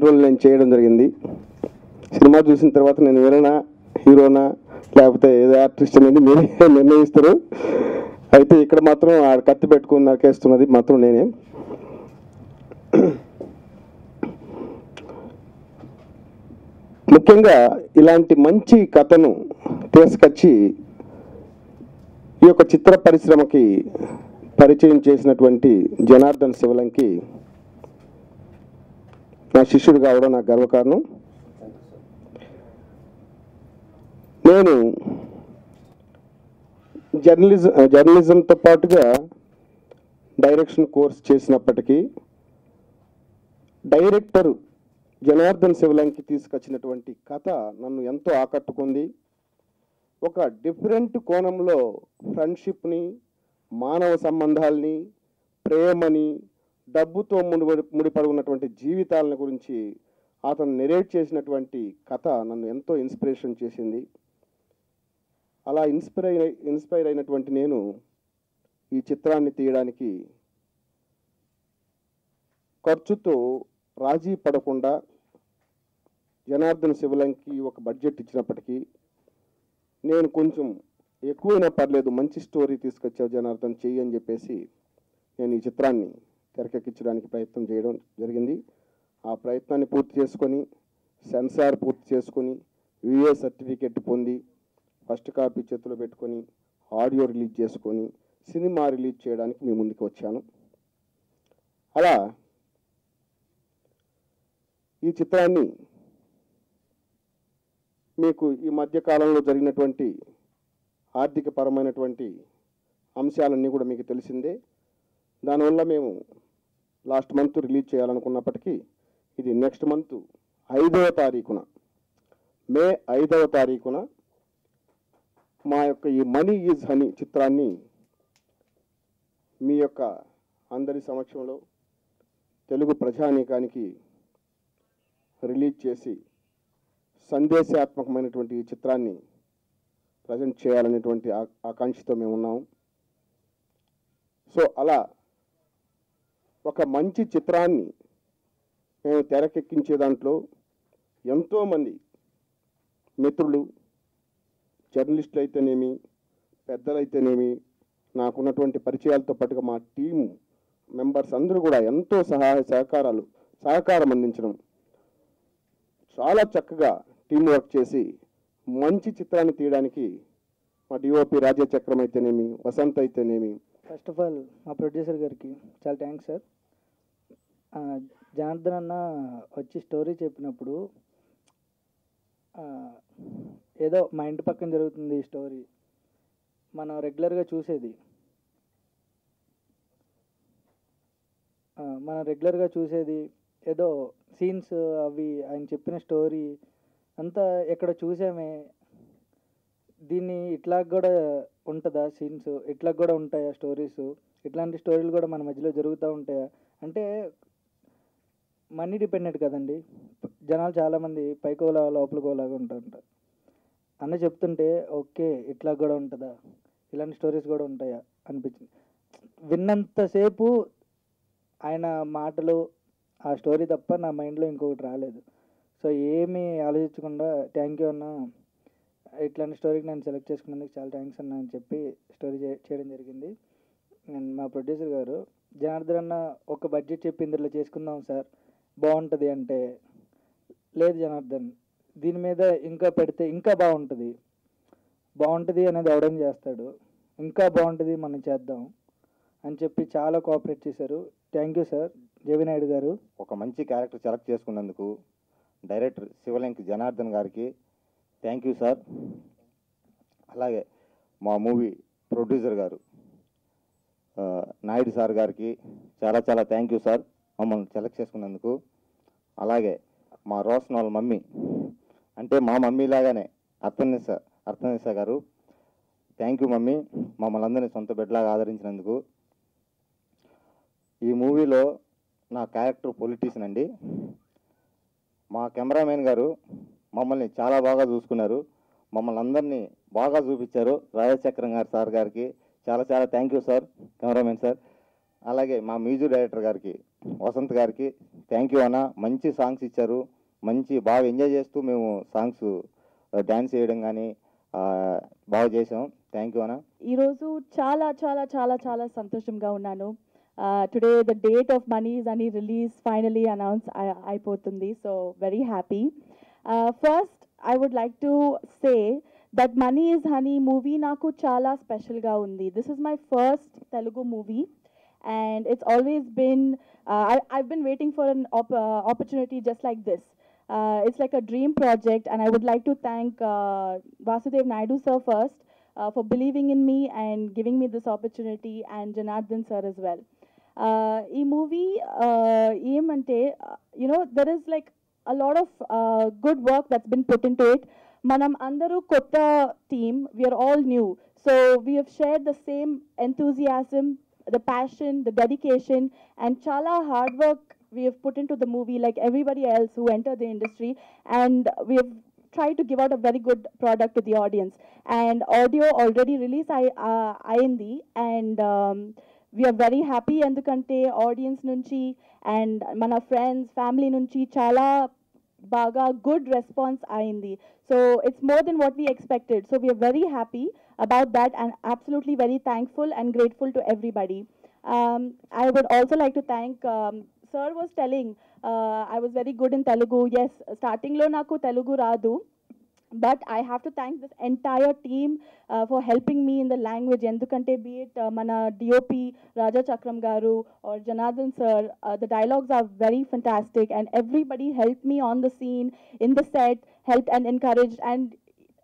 Role నేను చేయడం జరిగింది. సినిమా చూసిన తర్వాత నేను విలనా హీరోనా లేకపోతే ఏదో ఆర్టిస్ట్ అనేది మీరే నిర్ణయిస్తారు. అయితే ఇక్కడ మాత్రం ఆ కత్తి పెట్టుకుని నరికేస్తున్నది మాత్రం నేనే. ముఖ్యంగా ఇలాంటి మంచి కథను తీసుకొచ్చి ఈ యొక్క చిత్ర పరిశ్రమకి పరిచయం చేసినటువంటి జనార్దన్ శివలంకి నా శిష్యుడు కావడం నాకు గర్వకారణం. నేను జర్నలిజంతో పాటుగా డైరెక్షన్ కోర్స్ చేసినప్పటికీ డైరెక్టర్ జనార్దన్ శివలంకి తీసుకొచ్చినటువంటి కథ నన్ను ఎంతో ఆకట్టుకుంది. ఒక డిఫరెంట్ కోణంలో ఫ్రెండ్షిప్ని, మానవ సంబంధాలని, ప్రేమని, డబ్బుతో ముడిపడి ఉన్నటువంటి జీవితాలను గురించి అతను నెరేట్ చేసినటువంటి కథ నన్ను ఎంతో ఇన్స్పిరేషన్ చేసింది. అలా ఇన్స్పైర్ అయినటువంటి నేను ఈ చిత్రాన్ని తీయడానికి ఖర్చుతో రాజీ పడకుండా జనార్దన్ శివలంకి ఒక బడ్జెట్ ఇచ్చినప్పటికీ నేను కొంచెం ఎక్కువైనా పర్లేదు మంచి స్టోరీ తీసుకొచ్చావు జనార్దన్ చెయ్యి అని చెప్పేసి నేను ఈ చిత్రాన్ని తెరకెక్కించడానికి ప్రయత్నం చేయడం జరిగింది. ఆ ప్రయత్నాన్ని పూర్తి చేసుకొని సెన్సార్ పూర్తి చేసుకొని విఏ సర్టిఫికెట్ పొంది ఫస్ట్ కాపీ చేతిలో పెట్టుకొని ఆడియో రిలీజ్ చేసుకొని సినిమా రిలీజ్ చేయడానికి మీ ముందుకు వచ్చాను. అలా ఈ చిత్రాన్ని మీకు ఈ మధ్య కాలంలో జరిగినటువంటి ఆర్థిక పరమైనటువంటి అంశాలన్నీ కూడా మీకు తెలిసిందే. దానివల్ల మేము లాస్ట్ మంత్ రిలీజ్ చేయాలనుకున్నప్పటికీ ఇది నెక్స్ట్ మంత్ 5వ తారీఖున మే 5వ తారీఖున మా యొక్క ఈ మనీ ఈజ్ హనీ చిత్రాన్ని మీ యొక్క అందరి సమక్షంలో తెలుగు ప్రజానీకానికి రిలీజ్ చేసి సందేశాత్మకమైనటువంటి ఈ చిత్రాన్ని ప్రజెంట్ చేయాలనేటువంటి ఆకాంక్షతో మేము ఉన్నాము. సో అలా ఒక మంచి చిత్రాన్ని మేము తెరకెక్కించే దాంట్లో ఎంతోమంది మిత్రులు, జర్నలిస్టులు అయితేనేమి, పెద్దలైతేనేమి, నాకున్నటువంటి పరిచయాలతో పాటుగా మా టీం మెంబర్స్ అందరూ కూడా ఎంతో సహకారం అందించడం, చాలా చక్కగా టీం వర్క్ చేసి మంచి చిత్రాన్ని తీయడానికి మా డిఓపి రాజచక్రం అయితేనేమి, వసంత్ అయితేనేమి. ఫస్ట్ ఆఫ్ ఆల్ మా ప్రొడ్యూసర్ గారికి చాలా థ్యాంక్స్ సార్. జనార్దన్ అన్న వచ్చి స్టోరీ చెప్పినప్పుడు ఏదో మా ఇంటి పక్కన జరుగుతుంది ఈ స్టోరీ, మనం రెగ్యులర్గా చూసేది ఏదో సీన్స్ అవి ఆయన చెప్పిన స్టోరీ అంతా ఎక్కడ చూసామే, దీన్ని ఇట్లా కూడా ఉంటుందా సీన్స్, ఇట్లా కూడా ఉంటాయా స్టోరీస్, ఇట్లాంటి స్టోరీలు కూడా మన మధ్యలో జరుగుతూ ఉంటాయా అంటే మనీ డిపెండెంట్ కదండి. జనాలు చాలామంది పైకోలా లోపలికోలాగా ఉంటుంటారు. అన్న చెప్తుంటే ఓకే ఇట్లా కూడా ఉంటుందా, ఇలాంటి స్టోరీస్ కూడా ఉంటాయా అనిపించింది. విన్నంతసేపు ఆయన మాటలు ఆ స్టోరీ తప్ప నా మైండ్లో ఇంకొకటి రాలేదు. సో ఏమీ ఆలోచించకుండా థ్యాంక్ యూ అన్న, ఇట్లాంటి స్టోరీకి నేను సెలెక్ట్ చేసుకున్నందుకు చాలా థ్యాంక్స్ అన్న అని చెప్పి స్టోరీ చేయడం జరిగింది. అండ్ మా ప్రొడ్యూసర్ గారు జనార్దన్ అన్న ఒక బడ్జెట్ చెప్పి ఇందులో చేసుకుందాం సార్ బాగుంటుంది అంటే, లేదు జనార్దన్ దీని మీద ఇంకా పెడితే ఇంకా బాగుంటుంది అనేది ఎవడని చేస్తాడు, ఇంకా బాగుంటుంది మనం చేద్దాం అని చెప్పి చాలా కోఆపరేట్ చేశారు. Thank you sir. JV Naidu గారు ఒక మంచి క్యారెక్టర్ సెలెక్ట్ చేసుకున్నందుకు డైరెక్టర్ శివలంకి జనార్దన్ గారికి థ్యాంక్ యూ సార్. అలాగే మా మూవీ ప్రొడ్యూసర్ గారు నాయుడు సార్ గారికి చాలా చాలా థ్యాంక్ యూ సార్ మమ్మల్ని సెలెక్ట్ చేసుకున్నందుకు. అలాగే మా రోషన్ వాళ్ళ మమ్మీ అంటే మా మమ్మీ లాగానే అర్థనిస గారు, థ్యాంక్ యూ మమ్మీ, మమ్మల్ని అందరినీ సొంత బిడ్డలాగా ఆదరించినందుకు. ఈ మూవీలో నా క్యారెక్టర్ పొలిటీషియన్ అండి. మా కెమెరామెన్ గారు మమ్మల్ని చాలా బాగా చూసుకున్నారు, మమ్మల్ని అందరినీ బాగా చూపించారు. రాజచక్రం గారు సార్ గారికి చాలా చాలా thank you sir, cameramen sir. అలాగే మా మ్యూజిక్ డైరెక్టర్ గారికి వసంత్ గారికి థ్యాంక్ యూ అన్న. మంచి సాంగ్స్ ఇచ్చారు, మంచి బాగా ఎంజాయ్ చేస్తూ మేము సాంగ్స్ డ్యాన్స్ చేయడం కానీ బాగా చేసాం. థ్యాంక్ యూ అన్న. ఈరోజు చాలా చాలా చాలా చాలా సంతోషంగా ఉన్నాను. Today the date of money's అని రిలీజ్ ఫైనలీ అనౌన్స్ అయిపోతుంది. So very happy. First I would like to say that money is honey movie నాకు చాలా స్పెషల్గా ఉంది. This is my first Telugu movie and it's always been I've been waiting for an opportunity just like this. It's like a dream project, and I would like to thank Vasudev Naidu sir first for believing in me and giving me this opportunity, and Janardhan sir as well. Ee movie emante there is like a lot of good work that's been put into it. Manam andaru kotta team, we are all new, so we have shared the same enthusiasm, the passion, the dedication, and chala hard work we have put into the movie like everybody else who entered the industry, and we have tried to give out a very good product to the audience. And audio already released ayindi, and we are very happy endukante audience nunchi and mana friends family nunchi chala baga good response ayindi. So it's more than what we expected, so we are very happy about that and absolutely very thankful and grateful to everybody. I would also like to thank sir was telling I was very good in Telugu. Yes, starting lo naku Telugu radu, but I have to thank this entire team for helping me in the language. Endukante be it mana DOP Raja Chakram garu or Janardhan sir, the dialogues are very fantastic, and everybody helped me on the scene, in the set, helped and encouraged, and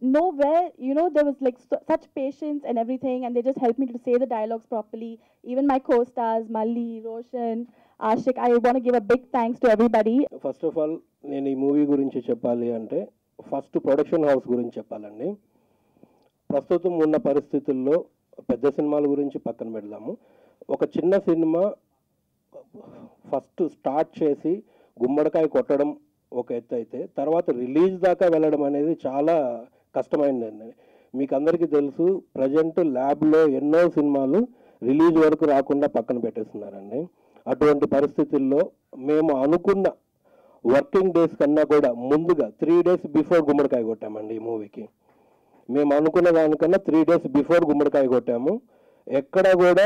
nowhere there was like such patience and everything, and they just helped me to say the dialogues properly. Even my co-stars Malli, Roshan, Ashik, I want to give a big thanks to everybody. First of all నేను ఈ movie గురించి చెప్పాలి అంటే first production house గురించి చెప్పాలండి. ప్రస్తుతం ఉన్న పరిస్థితుల్లో పెద్ద సినిమాల గురించి పక్కన పెడదాము. ఒక చిన్న సినిమా ఫస్ట్ స్టార్ట్ చేసి గుమ్మడికాయ కొట్టడం ఒక ఎత్తు అయితే, తర్వాత రిలీజ్ దాకా వెళ్ళడం అనేది చాలా కష్టమైందండి. మీకు అందరికీ తెలుసు, ప్రజెంట్ ల్యాబ్లో ఎన్నో సినిమాలు రిలీజ్ వరకు రాకుండా పక్కన పెట్టేస్తున్నారండి. అటువంటి పరిస్థితుల్లో మేము అనుకున్న వర్కింగ్ డేస్ కన్నా కూడా ముందుగా 3 days బిఫోర్ గుమ్మడికాయ కొట్టామండి ఈ మూవీకి. మేము అనుకున్న దానికన్నా 3 days బిఫోర్ గుమ్మడికాయ కొట్టాము. ఎక్కడ కూడా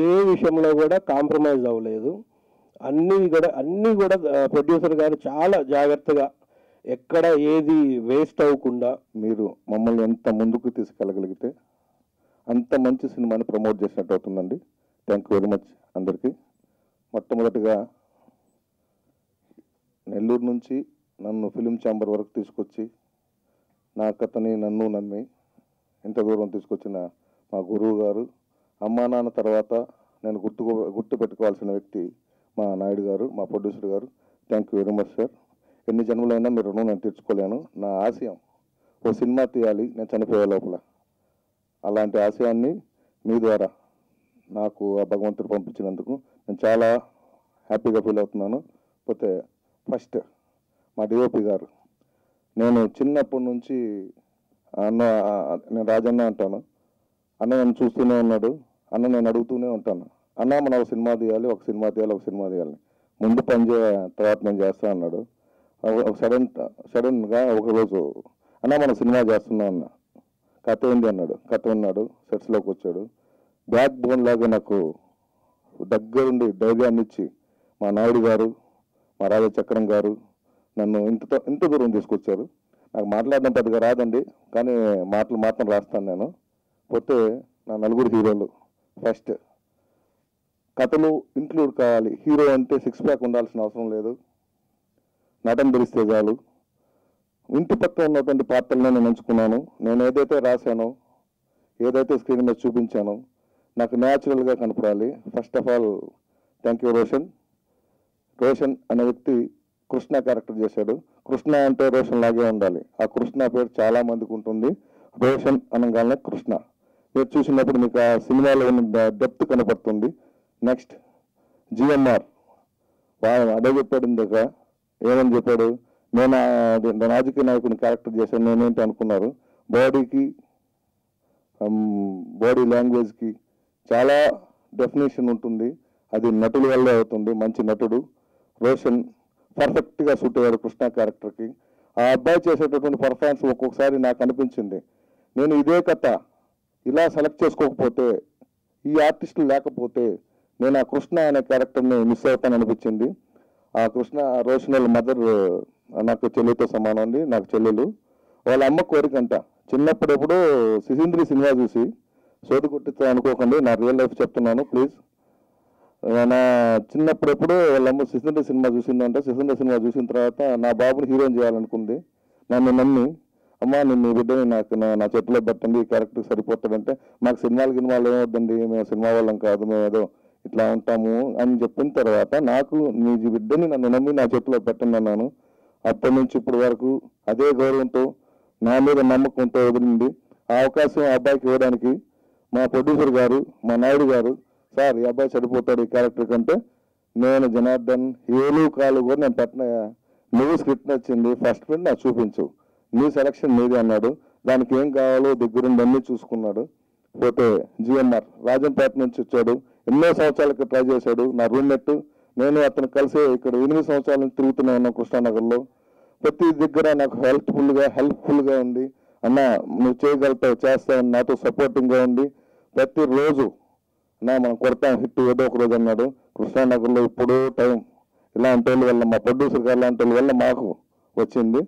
ఏ విషయంలో కూడా కాంప్రమైజ్ అవ్వలేదు. అన్నీ కూడా ప్రొడ్యూసర్ గారు చాలా జాగ్రత్తగా ఎక్కడ ఏది వేస్ట్ అవ్వకుండా మీరు మమ్మల్ని ఎంత ముందుకు తీసుకెళ్ళగలిగితే అంత మంచి సినిమాని ప్రమోట్ చేసినట్టు అవుతుందండి. థ్యాంక్ యూ వెరీ మచ్ అందరికీ. మొట్టమొదటిగా నెల్లూరు నుంచి నన్ను ఫిలిం ఛాంబర్ వరకు తీసుకొచ్చి నా కథని నన్ను నమ్మి ఇంత దూరం తీసుకొచ్చిన మా గురువు గారు, అమ్మా నాన్న తర్వాత నేను గుర్తు పెట్టుకోవాల్సిన వ్యక్తి మా నాయుడు గారు, మా ప్రొడ్యూసర్ గారు. Thank you very much sir. ఎన్ని జన్మలైనా మీరు రుణం నేను తీర్చుకోలేను. నా ఆశయం ఓ సినిమా తీయాలి నేను చనిపోయే లోపల. అలాంటి ఆశయాన్ని మీ ద్వారా నాకు ఆ భగవంతుడు పంపించినందుకు నేను చాలా హ్యాపీగా ఫీల్ అవుతున్నాను. పోతే ఫస్ట్ మా డిఓపి గారు, నేను చిన్నప్పటి నుంచి అన్న, నేను రాజన్న అంటాను, అన్న నన్ను చూస్తూనే ఉన్నాడు, అన్న నేను అడుగుతూనే ఉంటాను, అన్న మనం ఒక సినిమా తీయాలి, ఒక సినిమా తీయాలి, ముందు పని తర్వాత నేను చేస్తా అన్నాడు. సడన్గా ఒకరోజు అన్న మనం సినిమా చేస్తున్నాం అన్న, కథ ఏంది అన్నాడు. కథ ఉన్నాడు, సెట్స్లోకి వచ్చాడు. బ్యాక్ బోన్ లాగా నాకు దగ్గరుండి ధైర్యాన్ని ఇచ్చి మా నాయుడు గారు, మా రాజచక్రం గారు నన్ను ఇంత దూరం తీసుకొచ్చారు. నాకు మాట్లాడడం పెద్దగా రాదండి, కానీ మాటలు మాత్రం రాస్తాను నేను. పోతే నా 4 హీరోలు ఫస్ట్ కథలు ఇంక్లూడ్ కావాలి. హీరో అంటే 6 pack ఉండాల్సిన అవసరం లేదు, నటన తెలిస్తే చాలు. ఇంటి పక్కన ఉన్నటువంటి పాత్రలను నేను ఎంచుకున్నాను. నేను ఏదైతే రాశానో, ఏదైతే స్క్రీన్ మీద చూపించానో నాకు న్యాచురల్గా కనపడాలి. First of all thank you Roshan అనే వ్యక్తి కృష్ణ క్యారెక్టర్ చేశాడు. కృష్ణ అంటే రోషన్ లాగే ఉండాలి. ఆ కృష్ణ పేరు చాలా మందికి ఉంటుంది. రోషన్ అనగానే కృష్ణ మీరు చూసినప్పుడు మీకు ఆ సినిమాలో ఉన్న డెప్త్ కనపడుతుంది. నెక్స్ట్ జిఎంఆర్ అదే చెప్పాడు ఇందాక. ఏమని చెప్పాడు, నేను రాజకీయ నాయకుని క్యారెక్టర్ చేశాను, నేనేంటి అనుకున్నారు. బాడీ లాంగ్వేజ్కి చాలా డెఫినేషన్ ఉంటుంది. అది నటుల వల్లే అవుతుంది. మంచి నటుడు రోషన్ పర్ఫెక్ట్గా సూట్ అయ్యాడు కృష్ణ క్యారెక్టర్కి. ఆ అబ్బాయి చేసేటటువంటి పర్ఫార్మెన్స్ ఒక్కొక్కసారి నాకు అనిపించింది, నేను ఇదే కథ ఇలా సెలెక్ట్ చేసుకోకపోతే, ఈ ఆర్టిస్టులు లేకపోతే నేను ఆ కృష్ణ అనే క్యారెక్టర్ని మిస్ అవుతాను అనిపించింది. ఆ కృష్ణ రోషన్ వాళ్ళ మదర్ నాకు చెల్లితో సమానం అండి, నాకు చెల్లెలు. వాళ్ళ అమ్మ కోరికంట, చిన్నప్పుడెప్పుడు సిసింద్రి సినిమా చూసి సోది కొట్టిస్తా అనుకోకండి, నా రియల్ లైఫ్ చెప్తున్నాను ప్లీజ్. నా చిన్నప్పుడెప్పుడు వాళ్ళమ్మ సిసింద్రి సినిమా చూసిందంటే, సిసింద్రి సినిమా చూసిన తర్వాత నా బాబుని హీరోయిన్ చేయాలనుకుంది. నన్ను నమ్మి, అమ్మ నేను మీ బిడ్డని నాకు నా చేతిలో పెట్టండి, ఈ క్యారెక్టర్ సరిపోతాడంటే, మాకు సినిమాలు ఏమవుద్దండి, మేము సినిమా వాళ్ళం కాదు, మేము ఏదో ఇట్లా ఉంటాము అని చెప్పిన తర్వాత నాకు మీ బిడ్డని నన్ను నమ్మి నా చేతిలో పెట్టండి అన్నాను. అప్పటి నుంచి ఇప్పటి వరకు అదే గౌరవంతో నా మీద నమ్మకంతో వదిలింది. ఆ అవకాశం ఆ అబ్బాయికి ఇవ్వడానికి మా ప్రొడ్యూసర్ గారు, మా నాయుడు గారు, సార్ ఈ అబ్బాయి సరిపోతాడు ఈ క్యారెక్టర్ కంటే, నేను జనార్దన్ ఏలు కాలు కూడా నేను పెట్టిన, నువ్వు స్క్రిప్ట్ నచ్చింది, ఫస్ట్ ప్రింట్ నాకు చూపించు, నీ సెలక్షన్ నీది అన్నాడు. దానికి ఏం కావాలో దగ్గరుండి అన్నీ చూసుకున్నాడు. పోతే జిఎంఆర్ రాజంపేట నుంచి వచ్చాడు, ఎన్నో సంవత్సరాలకి ట్రై చేశాడు. నా రూమ్మేట్, నేను అతను కలిసి ఇక్కడ 8 సంవత్సరాల నుంచి తిరుగుతూనే ఉన్నాం కృష్ణానగర్లో. ప్రతి దగ్గర నాకు హెల్ప్ఫుల్గా ఉంది, అన్న నువ్వు చేయగలుగుతావు, చేస్తావు, నాతో సపోర్టింగ్గా ఉంది. ప్రతిరోజు మనం కొడతాం హిట్ ఏదో ఒక రోజు అన్నాడు. కృష్ణానగర్లో ఇప్పుడు టైం ఇలాంటి వాళ్ళ వల్ల, మా ప్రొడ్యూసర్ గారు లాంటి వాళ్ళ వల్ల మాకు వచ్చింది.